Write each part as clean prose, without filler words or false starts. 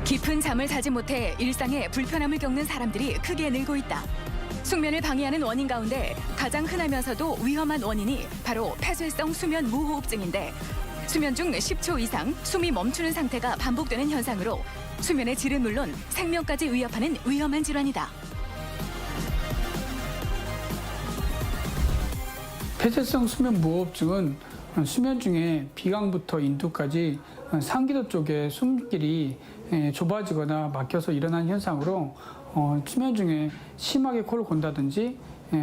깊은 잠을 자지 못해 일상에 불편함을 겪는 사람들이 크게 늘고 있다. 숙면을 방해하는 원인 가운데 가장 흔하면서도 위험한 원인이 바로 폐쇄성 수면 무호흡증인데, 수면 중 10초 이상 숨이 멈추는 상태가 반복되는 현상으로 수면의 질은 물론 생명까지 위협하는 위험한 질환이다. 폐쇄성 수면 무호흡증은 수면 중에 비강부터 인두까지 상기도 쪽에 숨길이 좁아지거나 막혀서 일어난 현상으로 수면 중에 심하게 코를 곤다든지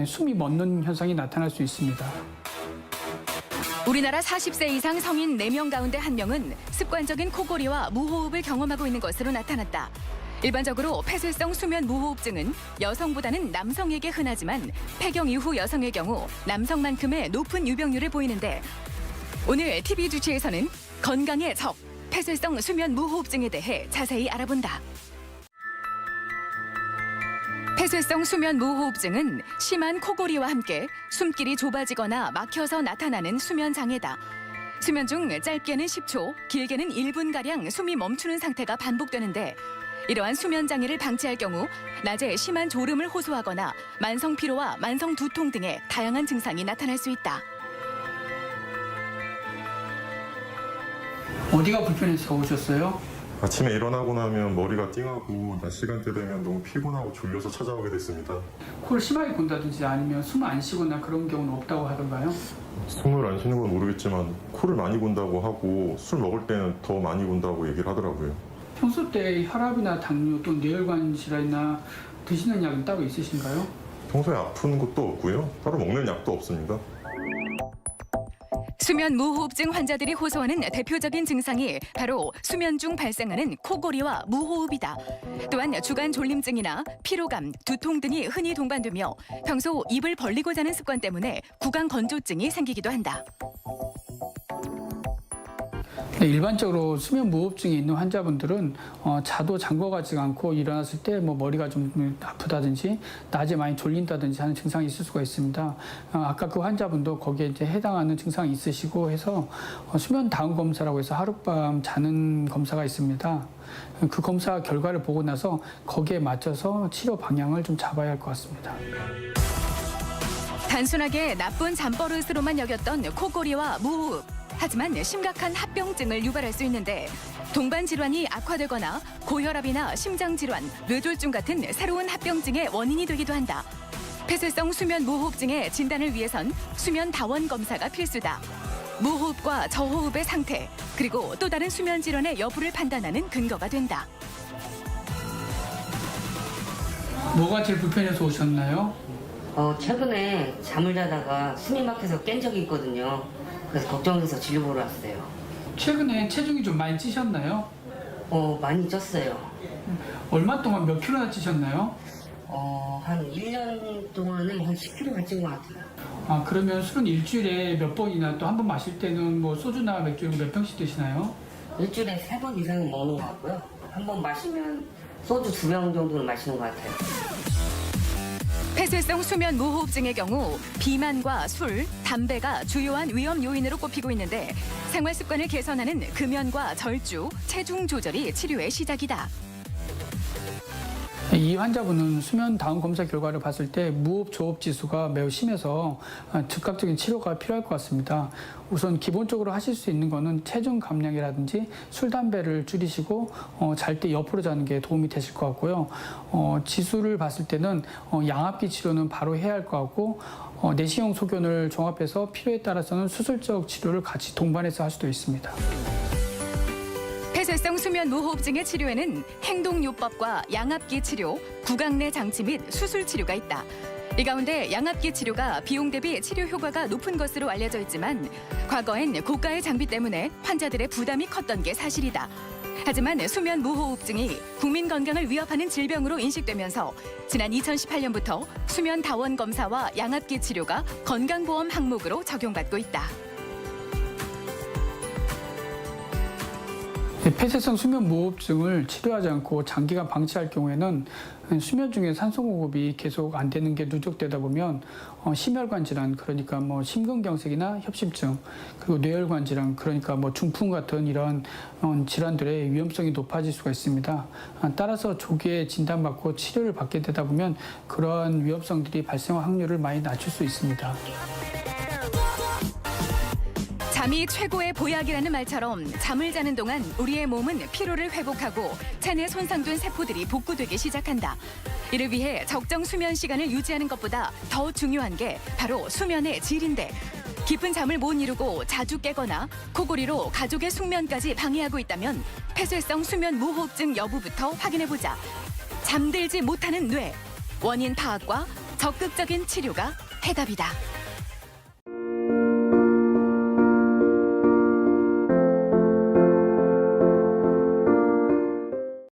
숨이 멎는 현상이 나타날 수 있습니다. 우리나라 40세 이상 성인 4명 가운데 1명은 습관적인 코골이와 무호흡을 경험하고 있는 것으로 나타났다. 일반적으로 폐쇄성 수면 무호흡증은 여성보다는 남성에게 흔하지만 폐경 이후 여성의 경우 남성만큼의 높은 유병률을 보이는데, 오늘 TV 주치에서는 건강의 적, 폐쇄성 수면 무호흡증에 대해 자세히 알아본다. 폐쇄성 수면 무호흡증은 심한 코골이와 함께 숨길이 좁아지거나 막혀서 나타나는 수면 장애다. 수면 중 짧게는 10초, 길게는 1분가량 숨이 멈추는 상태가 반복되는데, 이러한 수면 장애를 방치할 경우 낮에 심한 졸음을 호소하거나 만성 피로와 만성 두통 등의 다양한 증상이 나타날 수 있다. 어디가 불편해서 오셨어요? 아침에 일어나고 나면 머리가 띵하고 낮 시간대 되면 너무 피곤하고 졸려서 찾아오게 됐습니다. 코를 심하게 곤다든지 아니면 숨 안 쉬거나 그런 경우는 없다고 하던가요? 숨을 안 쉬는 건 모르겠지만 코를 많이 곤다고 하고 술 먹을 때는 더 많이 곤다고 얘기를 하더라고요. 평소 때 혈압이나 당뇨 또 뇌혈관 질환이나 드시는 약은 따로 있으신가요? 평소에 아픈 것도 없고요. 따로 먹는 약도 없습니다. 수면 무호흡증 환자들이 호소하는 대표적인 증상이 바로 수면 중 발생하는 코골이와 무호흡이다. 또한 주간 졸림증이나 피로감, 두통 등이 흔히 동반되며 평소 입을 벌리고 자는 습관 때문에 구강 건조증이 생기기도 한다. 일반적으로 수면 무호흡증이 있는 환자분들은 자도 잠궈가지 않고 일어났을 때 머리가 좀 아프다든지 낮에 많이 졸린다든지 하는 증상이 있을 수가 있습니다. 아까 그 환자분도 거기에 이제 해당하는 증상이 있으시고 해서 수면 다운 검사라고 해서 하룻밤 자는 검사가 있습니다. 그 검사 결과를 보고 나서 거기에 맞춰서 치료 방향을 좀 잡아야 할 것 같습니다. 단순하게 나쁜 잠버릇으로만 여겼던 코골이와 무호흡. 하지만 심각한 합병증을 유발할 수 있는데, 동반 질환이 악화되거나 고혈압이나 심장질환, 뇌졸중 같은 새로운 합병증의 원인이 되기도 한다. 폐쇄성 수면 무호흡증의 진단을 위해선 수면 다원 검사가 필수다. 무호흡과 저호흡의 상태, 그리고 또 다른 수면 질환의 여부를 판단하는 근거가 된다. 뭐가 제일 불편해서 오셨나요? 최근에 잠을 자다가 숨이 막혀서 깬 적이 있거든요. 그래서 걱정돼서 진료 보러 왔어요. 최근에 체중이 좀 많이 찌셨나요? 많이 쪘어요. 얼마 동안 몇 킬로나 찌셨나요? 한 1년 동안에 한 10kg가 찐 것 같아요. 그러면 술은 일주일에 몇 번이나 또 한 번 마실 때는 소주나 맥주 몇 병씩 드시나요? 일주일에 3번 이상은 먹는 것 같고요. 한 번 마시면 소주 2병 정도는 마시는 것 같아요. 폐쇄성 수면 무호흡증의 경우 비만과 술, 담배가 주요한 위험 요인으로 꼽히고 있는데, 생활 습관을 개선하는 금연과 절주, 체중 조절이 치료의 시작이다. 이 환자분은 수면 다운 검사 결과를 봤을 때 무호흡 저호흡 지수가 매우 심해서 즉각적인 치료가 필요할 것 같습니다. 우선 기본적으로 하실 수 있는 거는 체중 감량이라든지 술, 담배를 줄이시고 잘 때 옆으로 자는 게 도움이 되실 것 같고요. 지수를 봤을 때는 양압기 치료는 바로 해야 할 것 같고, 내시경 소견을 종합해서 필요에 따라서는 수술적 치료를 같이 동반해서 할 수도 있습니다. 폐쇄성 수면 무호흡증의 치료에는 행동요법과 양압기 치료, 구강 내 장치 및 수술 치료가 있다. 이 가운데 양압기 치료가 비용 대비 치료 효과가 높은 것으로 알려져 있지만, 과거엔 고가의 장비 때문에 환자들의 부담이 컸던 게 사실이다. 하지만 수면 무호흡증이 국민 건강을 위협하는 질병으로 인식되면서 지난 2018년부터 수면 다원 검사와 양압기 치료가 건강보험 항목으로 적용받고 있다. 폐쇄성 수면 무호흡증을 치료하지 않고 장기간 방치할 경우에는 수면 중에 산소 공급이 계속 안 되는 게 누적되다 보면 심혈관 질환, 그러니까 뭐 심근경색이나 협심증, 그리고 뇌혈관 질환, 그러니까 뭐 중풍 같은 이런 질환들의 위험성이 높아질 수가 있습니다. 따라서 조기에 진단받고 치료를 받게 되다 보면 그러한 위험성들이 발생할 확률을 많이 낮출 수 있습니다. 잠이 최고의 보약이라는 말처럼 잠을 자는 동안 우리의 몸은 피로를 회복하고 체내 손상된 세포들이 복구되기 시작한다. 이를 위해 적정 수면 시간을 유지하는 것보다 더 중요한 게 바로 수면의 질인데, 깊은 잠을 못 이루고 자주 깨거나 코골이로 가족의 숙면까지 방해하고 있다면 폐쇄성 수면 무호흡증 여부부터 확인해보자. 잠들지 못하는 뇌, 원인 파악과 적극적인 치료가 해답이다.